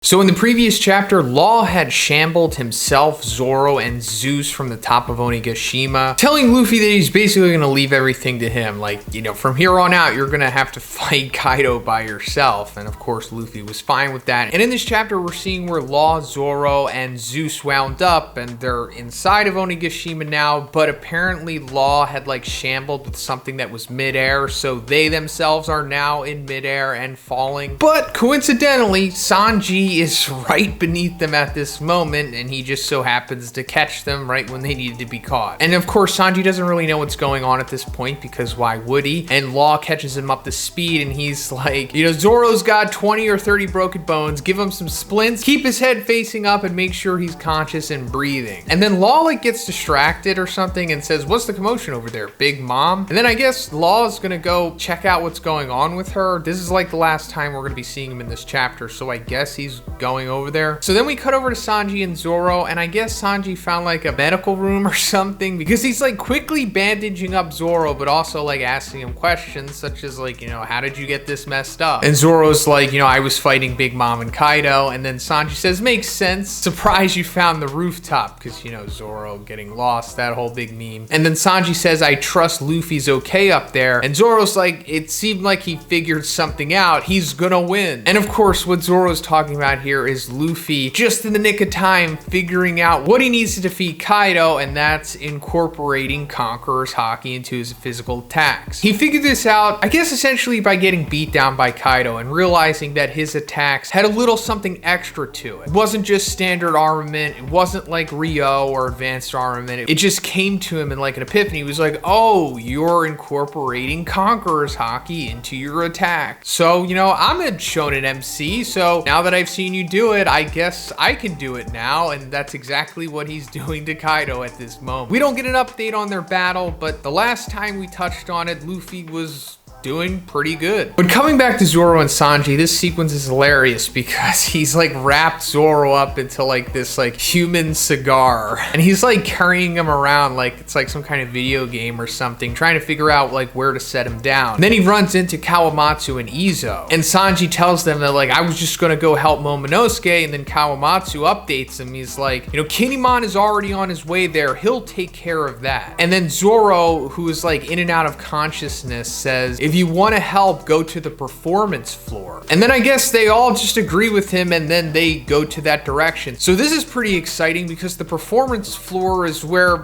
So in the previous chapter, Law had shambled himself, Zoro, and Zeus from the top of Onigashima, telling Luffy that he's basically going to leave everything to him. Like, you know, from here on out, you're going to have to fight Kaido by yourself. And of course, Luffy was fine with that. And in this chapter, we're seeing where Law, Zoro, and Zeus wound up, and they're inside of Onigashima now, but apparently Law had like shambled with something that was midair, so they themselves are now in midair and falling. But coincidentally, Sanji is right beneath them at this moment, and he just so happens to catch them right when they needed to be caught. And of course, Sanji doesn't really know what's going on at this point, because why would he? And Law catches him up to speed, and he's like, you know, Zoro's got 20 or 30 broken bones, give him some splints, keep his head facing up, and make sure he's conscious and breathing. And then Law like gets distracted or something and says, what's the commotion over there, Big Mom? And then I guess Law is gonna go check out what's going on with her. This is like the last time we're gonna be seeing him in this chapter, so I guess he's going over there. So then we cut over to Sanji and Zoro, and I guess Sanji found like a medical room or something, because he's like quickly bandaging up Zoro, but also like asking him questions such as like, you know, how did you get this messed up? And Zoro's like, you know, I was fighting Big Mom and Kaido. And then Sanji says, makes sense, surprised you found the rooftop, because, you know, Zoro getting lost, that whole big meme. And then Sanji says, I trust Luffy's okay up there. And Zoro's like, it seemed like he figured something out, he's gonna win. And of course, what Zoro's talking about here is Luffy just in the nick of time figuring out what he needs to defeat Kaido, and that's incorporating Conqueror's haki into his physical attacks. He figured this out, I guess, essentially by getting beat down by Kaido and realizing that his attacks had a little something extra to it. It wasn't just standard armament, it wasn't like Rio or advanced armament, it just came to him in like an epiphany. He was like, oh, you're incorporating Conqueror's haki into your attack. So, you know, I'm a shonen MC, so now that I've seen you do it, I guess I can do it now. And that's exactly what he's doing to Kaido at this moment. We don't get an update on their battle, but the last time we touched on it, Luffy was doing pretty good. But coming back to Zoro and Sanji, this sequence is hilarious because he's like wrapped Zoro up into like this like human cigar, and he's like carrying him around like it's like some kind of video game or something, trying to figure out like where to set him down. And then he runs into Kawamatsu and Izo, and Sanji tells them that like, I was just gonna go help Momonosuke, and then Kawamatsu updates him. He's like, you know, Kinemon is already on his way there, he'll take care of that. And then Zoro, who is like in and out of consciousness, says, if you want to help, go to the performance floor. And then I guess they all just agree with him, and then they go to that direction. So this is pretty exciting because the performance floor is where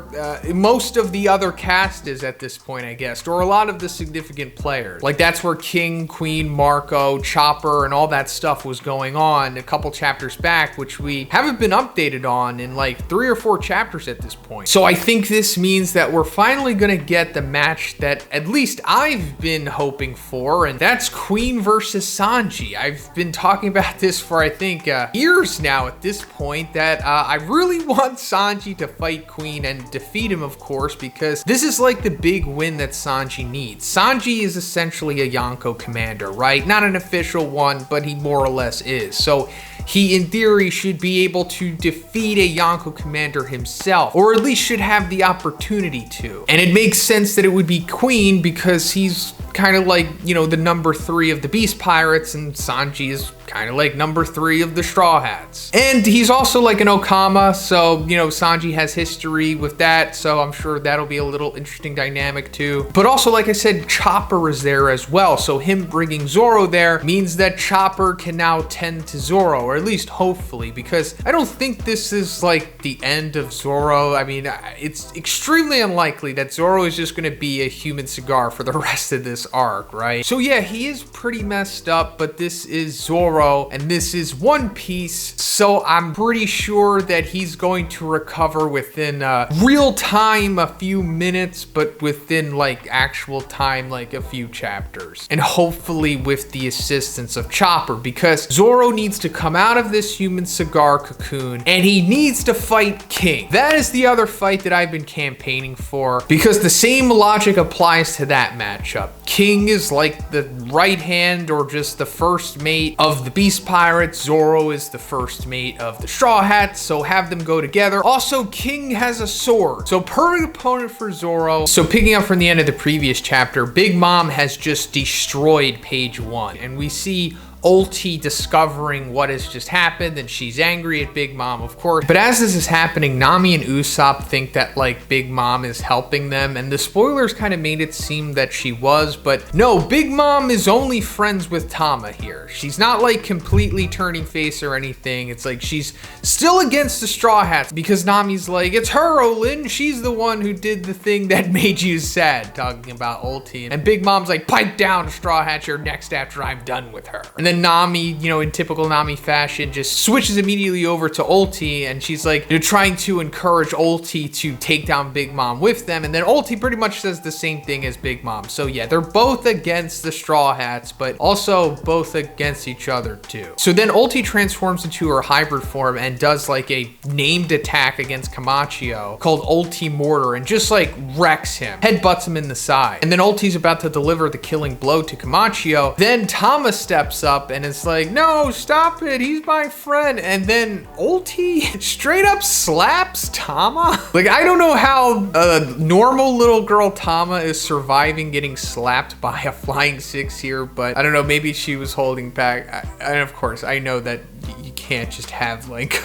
most of the other cast is at this point, I guess, or a lot of the significant players. Like that's where King, Queen, Marco, Chopper, and all that stuff was going on a couple chapters back, which we haven't been updated on in like 3 or 4 chapters at this point. So I think this means that we're finally gonna get the match that at least I've been hoping for, and that's Queen versus Sanji. I've been talking about this for I think years now at this point, that I really want Sanji to fight Queen and defeat him, of course, because this is like the big win that Sanji needs. Sanji is essentially a Yonko commander, right? Not an official one, but he more or less is. So he, in theory, should be able to defeat a Yonko commander himself, or at least should have the opportunity to. And it makes sense that it would be Queen because he's kind of like, you know, the number 3 of the Beast Pirates, and Sanji is kind of like number 3 of the Straw Hats. And he's also like an Okama, so, you know, Sanji has history with that, so I'm sure that'll be a little interesting dynamic too. But also, like I said, Chopper is there as well, so him bringing Zoro there means that Chopper can now tend to Zoro, or at least hopefully, because I don't think this is like the end of Zoro. I mean, it's extremely unlikely that Zoro is just gonna be a human cigar for the rest of this arc, right? So yeah, he is pretty messed up, but this is Zoro, and this is One Piece, so I'm pretty sure that he's going to recover within real time, a few minutes, but within like actual time, like a few chapters, and hopefully with the assistance of Chopper, because Zoro needs to come out of this human cigar cocoon, and he needs to fight King. That is the other fight that I've been campaigning for, because the same logic applies to that matchup. King is like the right hand or just the first mate of the Beast Pirates. Zoro is the first mate of the Straw Hats, so have them go together. Also, King has a sword, so perfect opponent for Zoro. So picking up from the end of the previous chapter, Big Mom has just destroyed page 1, and we see Ulti discovering what has just happened, and she's angry at Big Mom, of course. But as this is happening, Nami and Usopp think that like Big Mom is helping them, and the spoilers kind of made it seem that she was, but no, Big Mom is only friends with Tama here. She's not like completely turning face or anything. It's like she's still against the Straw Hats because Nami's like, it's her, Olin. She's the one who did the thing that made you sad, talking about Ulti. And Big Mom's like, pipe down, Straw Hat, you're next after I'm done with her. And then Nami, you know, in typical Nami fashion, just switches immediately over to Ulti, and she's like, you know, trying to encourage Ulti to take down Big Mom with them. And then Ulti pretty much says the same thing as Big Mom. So yeah, they're both against the Straw Hats, but also both against each other too. So then Ulti transforms into her hybrid form and does like a named attack against Kamachio called Ulti Mortar, and just like wrecks him, headbutts him in the side. And then Ulti's about to deliver the killing blow to Kamachio. Then Tama steps up and it's like, no, stop it, he's my friend. And then Ulti straight up slaps Tama. Like, I don't know how a normal little girl Tama is surviving getting slapped by a flying six here, but I don't know, maybe she was holding back. And of course, I know that you can't just have like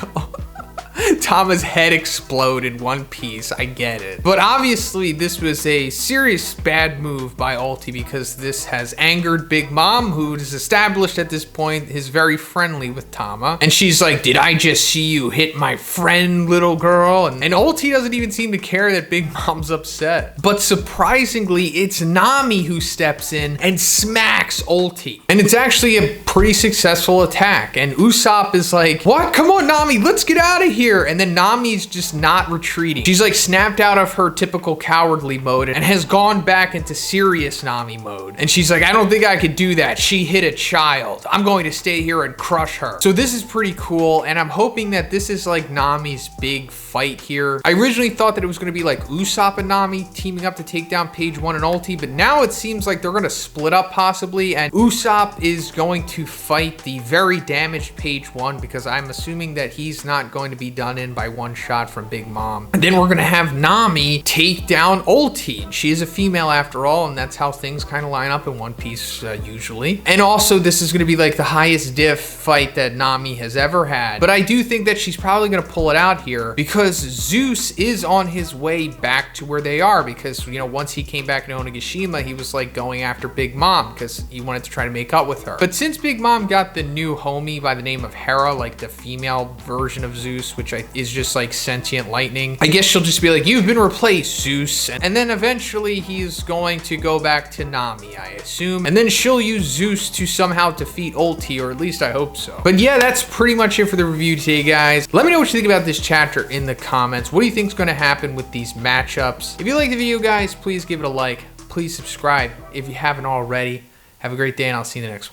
Tama's head explode in one piece. I get it. But obviously this was a serious bad move by Ulti because this has angered Big Mom, who is established at this point is very friendly with Tama. And she's like, did I just see you hit my friend, little girl? And Ulti doesn't even seem to care that Big Mom's upset. But surprisingly, it's Nami who steps in and smacks Ulti. And it's actually a pretty successful attack. And Usopp is like, what? Come on, Nami, let's get out of here. And then Nami's just not retreating. She's like snapped out of her typical cowardly mode and has gone back into serious Nami mode. And she's like, I don't think I could do that. She hit a child. I'm going to stay here and crush her. So this is pretty cool. And I'm hoping that this is like Nami's big fight here. I originally thought that it was going to be like Usopp and Nami teaming up to take down Page 1 and Ulti, but now it seems like they're going to split up possibly. And Usopp is going to fight the very damaged Page 1 because I'm assuming that he's not going to be done in by one shot from Big Mom. And then we're gonna have Nami take down Ulti. She is a female after all, and that's how things kind of line up in One Piece usually. And also this is gonna be like the highest diff fight that Nami has ever had. But I do think that she's probably gonna pull it out here because Zeus is on his way back to where they are, because, you know, once he came back to Onigashima, he was like going after Big Mom because he wanted to try to make up with her. But since Big Mom got the new homie by the name of Hera, like the female version of Zeus, which is just like sentient lightning, I guess she'll just be like, you've been replaced, Zeus. And then eventually he's going to go back to Nami, I assume. And then she'll use Zeus to somehow defeat Ulti, or at least I hope so. But yeah, that's pretty much it for the review today, guys. Let me know what you think about this chapter in the comments. What do you think is going to happen with these matchups? If you like the video, guys, please give it a like. Please subscribe if you haven't already. Have a great day, and I'll see you in the next one.